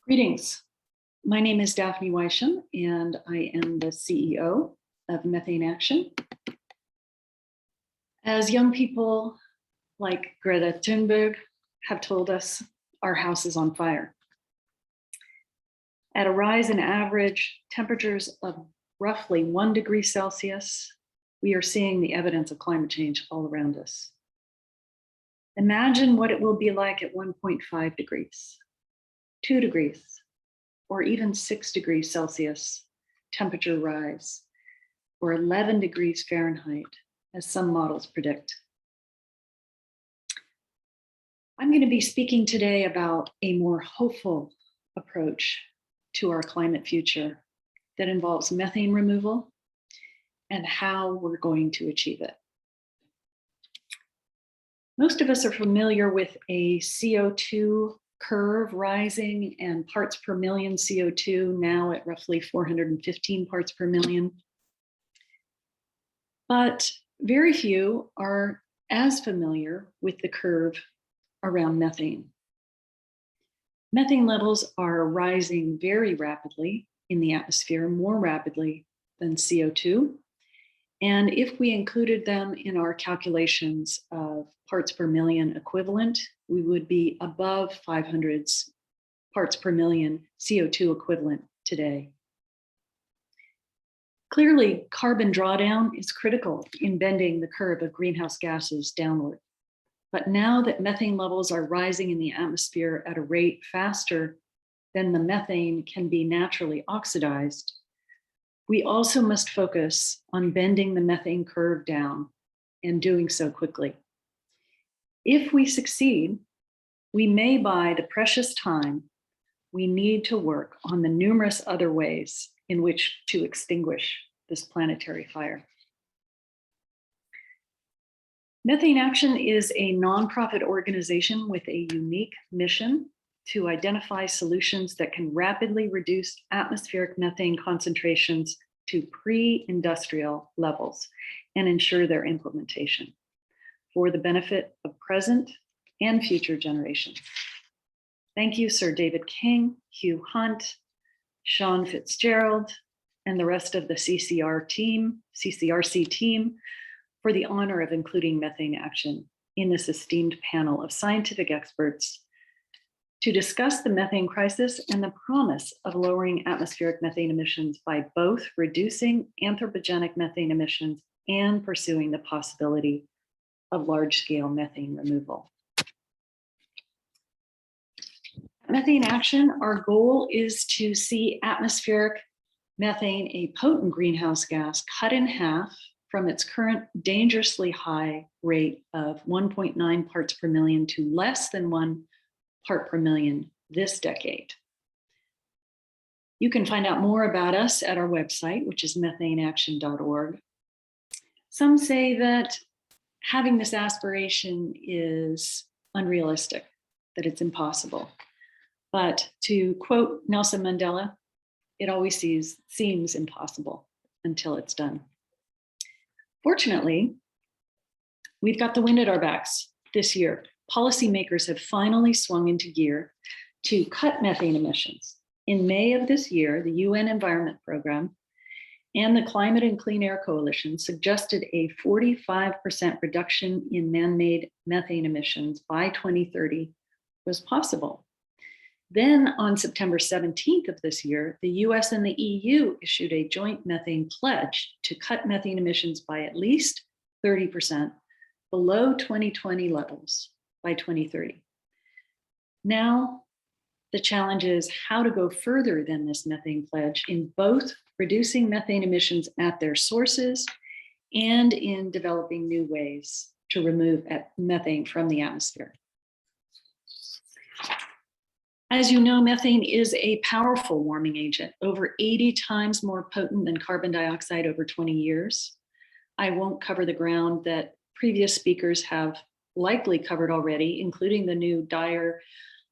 Greetings. My name is Daphne Wysham, and I am the CEO of Methane Action. As young people like Greta Thunberg have told us, our house is on fire. At a rise in average temperatures of roughly 1 degree Celsius, we are seeing the evidence of climate change all around us. Imagine what it will be like at 1.5 degrees, 2 degrees, or even 6 degrees Celsius temperature rise, or 11 degrees Fahrenheit, as some models predict. I'm going to be speaking today about a more hopeful approach to our climate future that involves methane removal and how we're going to achieve it. Most of us are familiar with a CO2 curve rising and parts per million CO2 now at roughly 415 parts per million. But very few are as familiar with the curve around methane. Methane levels are rising very rapidly in the atmosphere, more rapidly than CO2. And if we included them in our calculations of parts per million equivalent, we would be above 500 parts per million CO2 equivalent today. Clearly, carbon drawdown is critical in bending the curve of greenhouse gases downward. But now that methane levels are rising in the atmosphere at a rate faster than the methane can be naturally oxidized, we also must focus on bending the methane curve down and doing so quickly. If we succeed, we may buy the precious time we need to work on the numerous other ways in which to extinguish this planetary fire. Methane Action is a nonprofit organization with a unique mission to identify solutions that can rapidly reduce atmospheric methane concentrations to pre-industrial levels and ensure their implementation for the benefit of present and future generations. Thank you, Sir David King, Hugh Hunt, Sean Fitzgerald, and the rest of the CCRC team for the honor of including Methane Action in this esteemed panel of scientific experts to discuss the methane crisis and the promise of lowering atmospheric methane emissions by both reducing anthropogenic methane emissions and pursuing the possibility of large-scale methane removal. At Methane Action, our goal is to see atmospheric methane, a potent greenhouse gas, cut in half from its current dangerously high rate of 1.9 parts per million to less than 1 part per million this decade. You can find out more about us at our website, which is methaneaction.org. Some say that having this aspiration is unrealistic, that it's impossible. But to quote Nelson Mandela, it always seems impossible until it's done. Fortunately, we've got the wind at our backs this year. Policymakers have finally swung into gear to cut methane emissions. In May of this year, the UN Environment Program and the Climate and Clean Air Coalition suggested a 45% reduction in man-made methane emissions by 2030 was possible. Then on September 17th of this year, the US and the EU issued a joint methane pledge to cut methane emissions by at least 30% below 2020 levels by 2030. Now, the challenge is how to go further than this methane pledge in both reducing methane emissions at their sources and in developing new ways to remove methane from the atmosphere. As you know, methane is a powerful warming agent, over 80 times more potent than carbon dioxide over 20 years. I won't cover the ground that previous speakers have likely covered already, including the new dire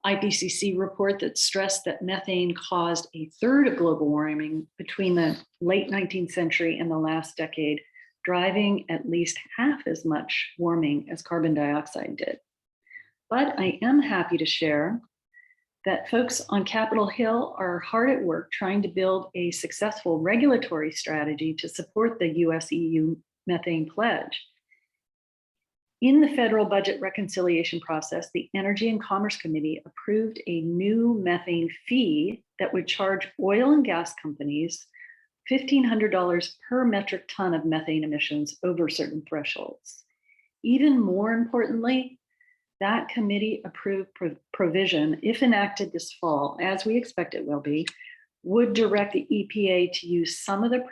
IPCC report that stressed that methane caused a third of global warming between the late 19th century and the last decade, driving at least half as much warming as carbon dioxide did. But I am happy to share that folks on Capitol Hill are hard at work trying to build a successful regulatory strategy to support the US-EU methane pledge. In the federal budget reconciliation process, the Energy and Commerce Committee approved a new methane fee that would charge oil and gas companies $1,500 per metric ton of methane emissions over certain thresholds. Even more importantly, that committee approved provision, if enacted this fall, as we expect it will be, would direct the EPA to use some of the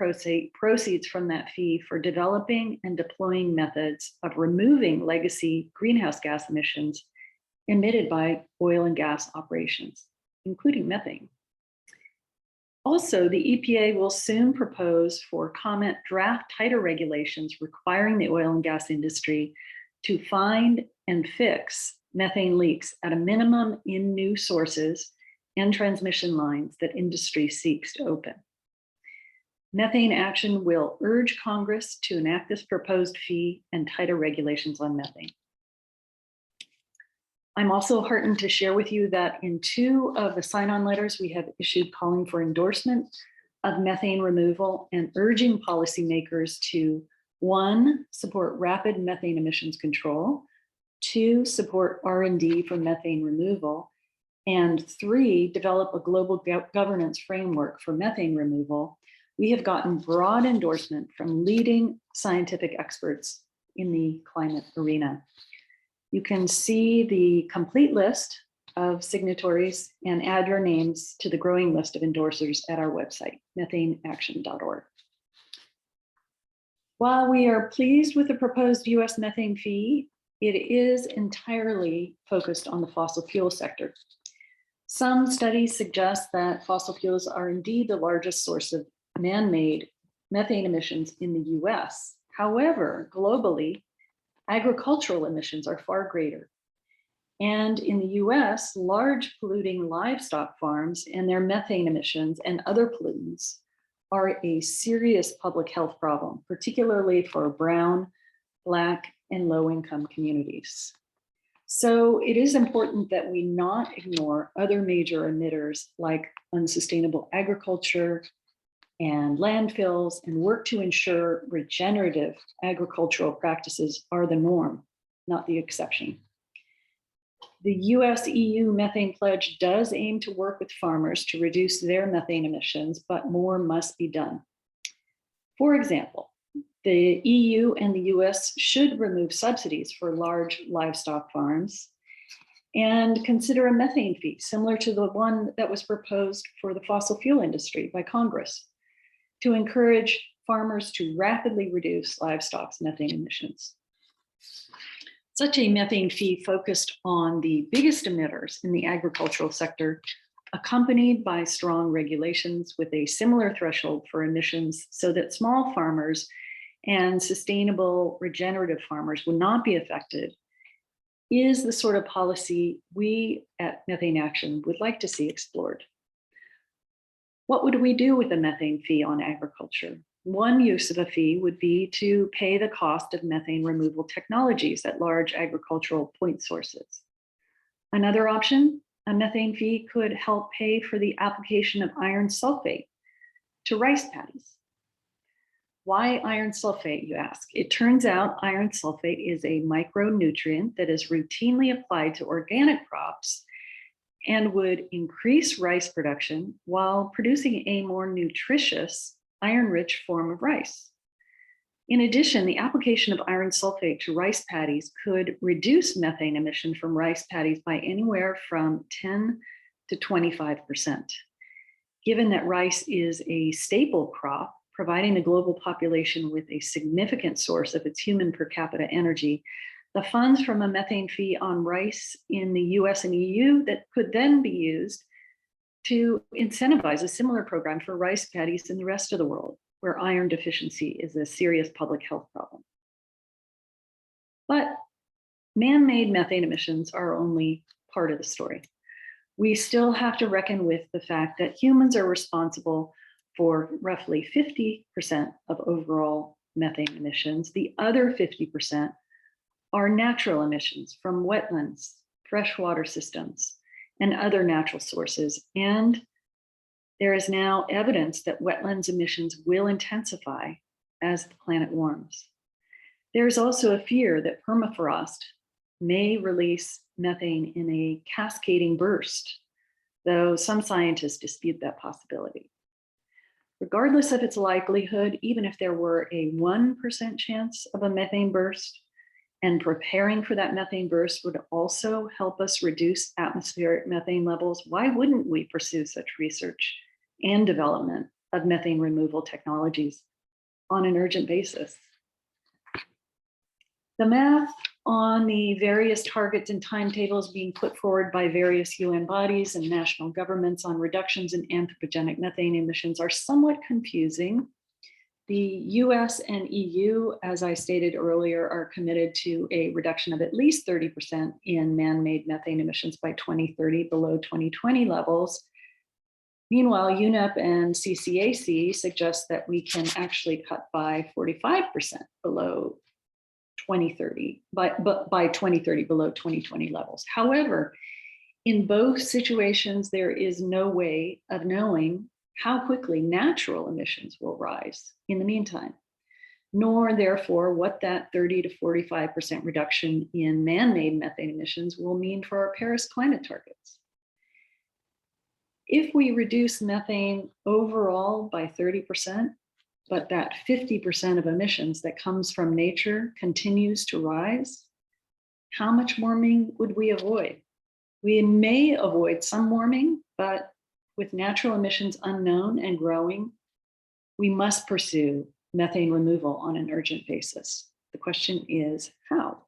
proceeds from that fee for developing and deploying methods of removing legacy greenhouse gas emissions emitted by oil and gas operations, including methane. Also, the EPA will soon propose for comment draft tighter regulations requiring the oil and gas industry to find and fix methane leaks at a minimum in new sources and transmission lines that industry seeks to open. Methane Action will urge Congress to enact this proposed fee and tighter regulations on methane. I'm also heartened to share with you that in 2 of the sign-on letters we have issued calling for endorsement of methane removal and urging policymakers to 1, support rapid methane emissions control, 2, support R&D for methane removal, and 3, develop a global governance framework for methane removal. We have gotten broad endorsement from leading scientific experts in the climate arena. You can see the complete list of signatories and add your names to the growing list of endorsers at our website, methaneaction.org. While we are pleased with the proposed US methane fee, it is entirely focused on the fossil fuel sector. Some studies suggest that fossil fuels are indeed the largest source of man-made methane emissions in the US. However, globally, agricultural emissions are far greater. And in the US, large polluting livestock farms and their methane emissions and other pollutants are a serious public health problem, particularly for brown, Black, and low-income communities. So it is important that we not ignore other major emitters like unsustainable agriculture and landfills, and work to ensure regenerative agricultural practices are the norm, not the exception. The US-EU methane pledge does aim to work with farmers to reduce their methane emissions, but more must be done. For example, the EU and the US should remove subsidies for large livestock farms and consider a methane fee similar to the one that was proposed for the fossil fuel industry by Congress to encourage farmers to rapidly reduce livestock's methane emissions. Such a methane fee focused on the biggest emitters in the agricultural sector, accompanied by strong regulations with a similar threshold for emissions so that small farmers and sustainable regenerative farmers would not be affected, is the sort of policy we at Methane Action would like to see explored. What would we do with a methane fee on agriculture? One use of a fee would be to pay the cost of methane removal technologies at large agricultural point sources. Another option, a methane fee could help pay for the application of iron sulfate to rice paddies. Why iron sulfate, you ask? It turns out iron sulfate is a micronutrient that is routinely applied to organic crops and would increase rice production while producing a more nutritious iron-rich form of rice. In addition, the application of iron sulfate to rice paddies could reduce methane emission from rice paddies by anywhere from 10 to 25%. Given that rice is a staple crop, providing the global population with a significant source of its human per capita energy, the funds from a methane fee on rice in the US and EU that could then be used to incentivize a similar program for rice paddies in the rest of the world, where iron deficiency is a serious public health problem. But man-made methane emissions are only part of the story. We still have to reckon with the fact that humans are responsible for roughly 50% of overall methane emissions. The other 50% are natural emissions from wetlands, freshwater systems, and other natural sources. And there is now evidence that wetlands emissions will intensify as the planet warms. There is also a fear that permafrost may release methane in a cascading burst, though some scientists dispute that possibility. Regardless of its likelihood, even if there were a 1% chance of a methane burst, and preparing for that methane burst would also help us reduce atmospheric methane levels, why wouldn't we pursue such research and development of methane removal technologies on an urgent basis? The math on the various targets and timetables being put forward by various UN bodies and national governments on reductions in anthropogenic methane emissions are somewhat confusing. The US and EU, as I stated earlier, are committed to a reduction of at least 30% in man-made methane emissions by 2030 below 2020 levels. Meanwhile, UNEP and CCAC suggest that we can actually cut by 45% below 2030, by 2030 below 2020 levels. However, in both situations, there is no way of knowing how quickly natural emissions will rise in the meantime, nor therefore what that 30 to 45% reduction in man-made methane emissions will mean for our Paris climate targets. If we reduce methane overall by 30%, but that 50% of emissions that comes from nature continues to rise, how much warming would we avoid? We may avoid some warming, but with natural emissions unknown and growing, we must pursue methane removal on an urgent basis. The question is how?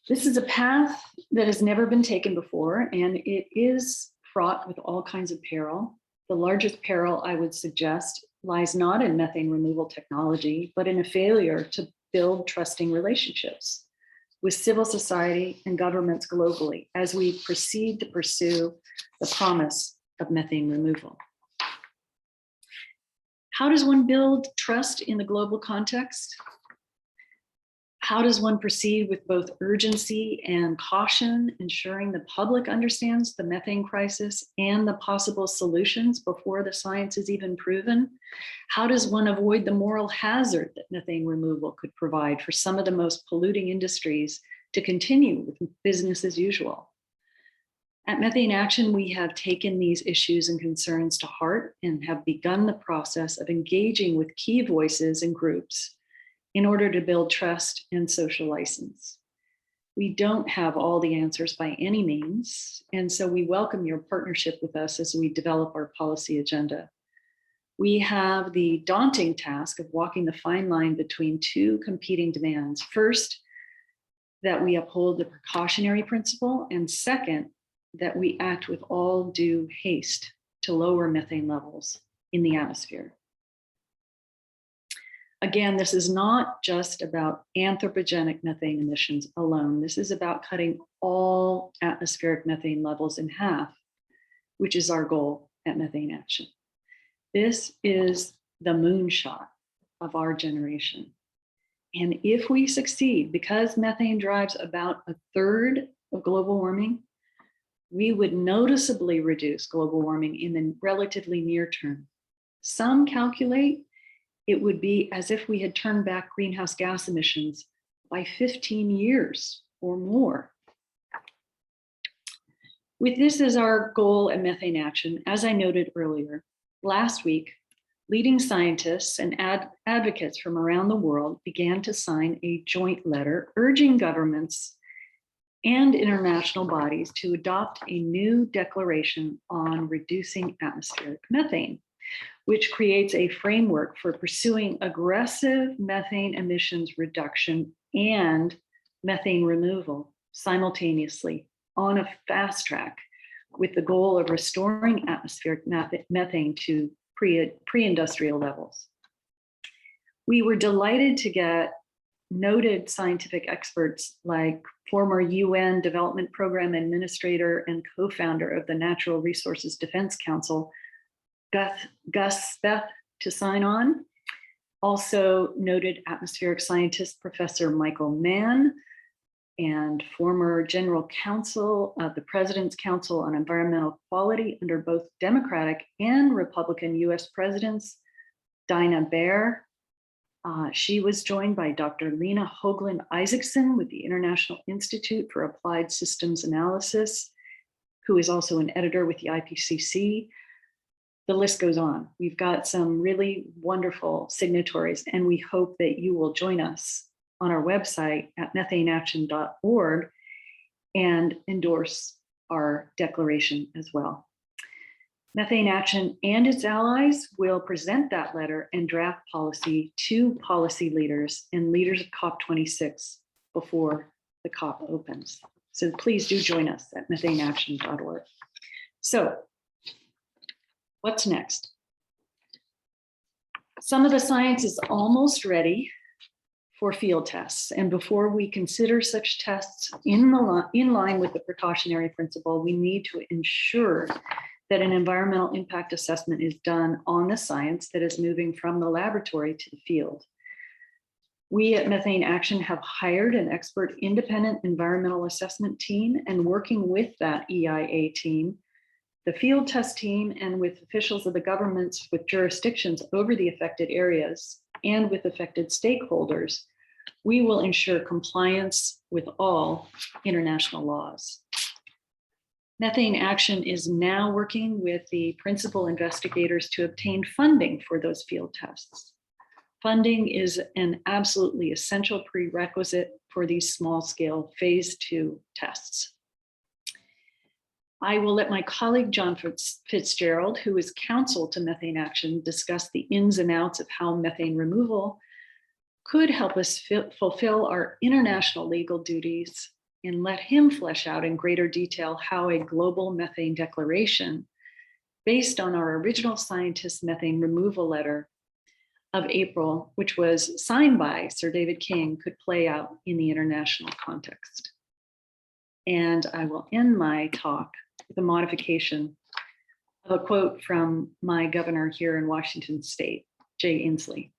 This is a path that has never been taken before, and it is fraught with all kinds of peril. The largest peril, I would suggest, lies not in methane removal technology, but in a failure to build trusting relationships with civil society and governments globally as we proceed to pursue the promise of methane removal. How does one build trust in the global context? How does one proceed with both urgency and caution, ensuring the public understands the methane crisis and the possible solutions before the science is even proven? How does one avoid the moral hazard that methane removal could provide for some of the most polluting industries to continue with business as usual? At Methane Action, we have taken these issues and concerns to heart and have begun the process of engaging with key voices and groups in order to build trust and social license. We don't have all the answers by any means, and so we welcome your partnership with us as we develop our policy agenda. We have the daunting task of walking the fine line between two competing demands. First, that we uphold the precautionary principle, and second, that we act with all due haste to lower methane levels in the atmosphere. Again, this is not just about anthropogenic methane emissions alone. This is about cutting all atmospheric methane levels in half, which is our goal at Methane Action. This is the moonshot of our generation. And if we succeed, because methane drives about a third of global warming, we would noticeably reduce global warming in the relatively near term. Some calculate it would be as if we had turned back greenhouse gas emissions by 15 years or more. With this as our goal at Methane Action, as I noted earlier, last week, leading scientists and advocates from around the world began to sign a joint letter urging governments and international bodies to adopt a new declaration on reducing atmospheric methane, which creates a framework for pursuing aggressive methane emissions reduction and methane removal simultaneously on a fast track, with the goal of restoring atmospheric methane to pre-industrial levels. We were delighted to get noted scientific experts like former UN Development Program Administrator and co-founder of the Natural Resources Defense Council, Gus Speth, to sign on. Also noted atmospheric scientist, Professor Michael Mann, and former general counsel of the President's Council on Environmental Quality under both Democratic and Republican US presidents, Dinah Baer. She was joined by Dr. Lena Hoagland Isaacson with the International Institute for Applied Systems Analysis, who is also an editor with the IPCC. The list goes on. We've got some really wonderful signatories, and we hope that you will join us on our website at methaneaction.org and endorse our declaration as well. Methane Action and its allies will present that letter and draft policy to policy leaders and leaders of COP26 before the COP opens. So please do join us at methaneaction.org. So what's next? Some of the science is almost ready for field tests. And before we consider such tests in line with the precautionary principle, we need to ensure that an environmental impact assessment is done on the science that is moving from the laboratory to the field. We at Methane Action have hired an expert independent environmental assessment team, and working with that EIA team, the field test team, and with officials of the governments with jurisdictions over the affected areas and with affected stakeholders, we will ensure compliance with all international laws. Methane Action is now working with the principal investigators to obtain funding for those field tests. Funding is an absolutely essential prerequisite for these small-scale phase 2 tests. I will let my colleague John Fitzgerald, who is counsel to Methane Action, discuss the ins and outs of how methane removal could help us fulfill our international legal duties, and let him flesh out in greater detail how a global methane declaration based on our original scientist methane removal letter of April, which was signed by Sir David King, could play out in the international context. And I will end my talk with a modification of a quote from my governor here in Washington State, Jay Inslee.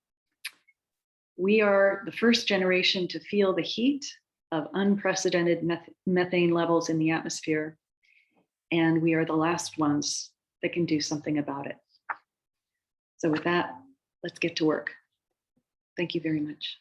We are the first generation to feel the heat of unprecedented methane levels in the atmosphere, and we are the last ones that can do something about it. So with that, let's get to work. Thank you very much.